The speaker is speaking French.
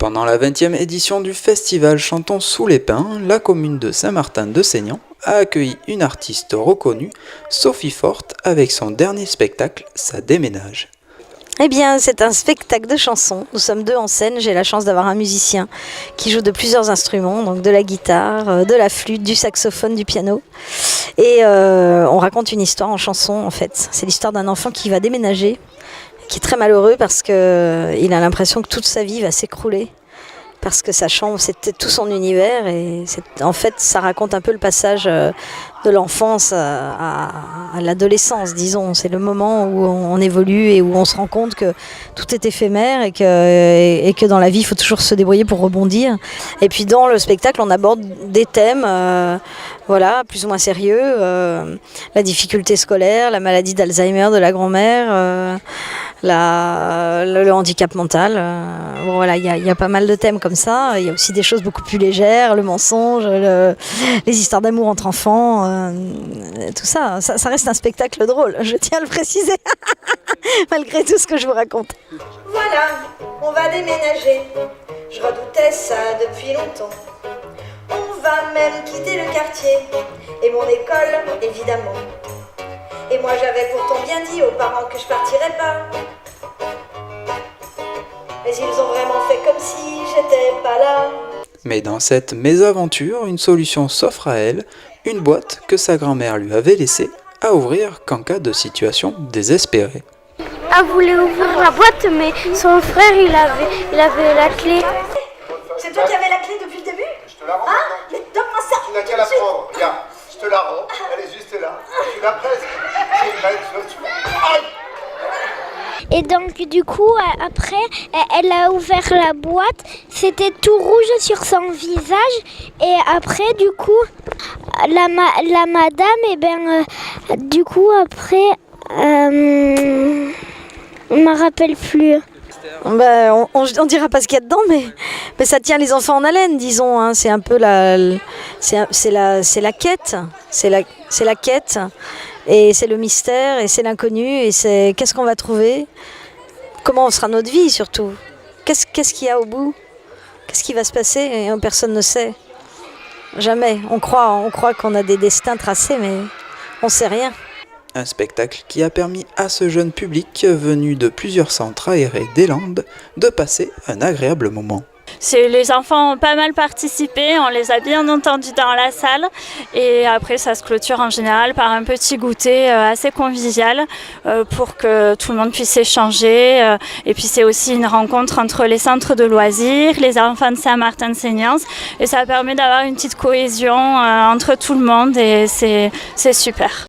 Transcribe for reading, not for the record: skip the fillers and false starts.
Pendant la 20e édition du festival Chantons sous les pins, la commune de Saint-Martin-de-Seignan a accueilli une artiste reconnue, Sophie Forte, avec son dernier spectacle, Ça déménage. Eh bien, c'est un spectacle de chansons. Nous sommes deux en scène. J'ai la chance d'avoir un musicien qui joue de plusieurs instruments, donc de la guitare, de la flûte, du saxophone, du piano. Et on raconte une histoire en chanson, en fait. C'est l'histoire d'un enfant qui va déménager, qui est très malheureux parce qu'il a l'impression que toute sa vie va s'écrouler. Parce que sa chambre, c'était tout son univers. Et en fait, ça raconte un peu le passage de l'enfance à l'adolescence, disons. C'est le moment où on évolue et où on se rend compte que tout est éphémère et que dans la vie, il faut toujours se débrouiller pour rebondir. Et puis dans le spectacle, on aborde des thèmes plus ou moins sérieux. La difficulté scolaire, la maladie d'Alzheimer de la grand-mère, le handicap mental. Il y a pas mal de thèmes comme ça. Il y a aussi des choses beaucoup plus légères, le mensonge, les histoires d'amour entre enfants. Tout ça, ça reste un spectacle drôle, je tiens à le préciser, malgré tout ce que je vous raconte. Voilà, on va déménager, je redoutais ça depuis longtemps. On va même quitter le quartier, et mon école, évidemment. Et moi j'avais pourtant bien dit aux parents que je partirais pas. Mais ils ont vraiment fait comme si j'étais pas là. Mais dans cette mésaventure, une solution s'offre à elle, une boîte que sa grand-mère lui avait laissée à ouvrir qu'en cas de situation désespérée. Elle voulait ouvrir la boîte, mais son frère, il avait la clé. C'est toi qui avais la clé depuis le début? Je te la rends. Mais donne-moi ça. Tu n'as qu'à la prendre. Regarde, je te la rends. Elle est juste là. Tu la presses. Aïe! Et donc du coup, après, elle a ouvert la boîte. C'était tout rouge sur son visage. Et après, du coup, la madame, du coup, après, on ne me rappelle plus. On dira pas ce qu'il y a dedans, mais ça tient les enfants en haleine, disons. Hein. C'est un peu c'est la quête, c'est la quête, et c'est le mystère, et c'est l'inconnu, et c'est qu'est-ce qu'on va trouver, comment sera notre vie surtout, qu'est-ce qu'il y a au bout, qu'est-ce qui va se passer, et personne ne sait. Jamais. On croit qu'on a des destins tracés, mais on sait rien. Un spectacle qui a permis à ce jeune public venu de plusieurs centres aérés des Landes de passer un agréable moment. Les enfants ont pas mal participé, on les a bien entendus dans la salle et après ça se clôture en général par un petit goûter assez convivial pour que tout le monde puisse échanger et puis c'est aussi une rencontre entre les centres de loisirs, les enfants de Saint-Martin-de-Seignan et ça permet d'avoir une petite cohésion entre tout le monde et c'est super.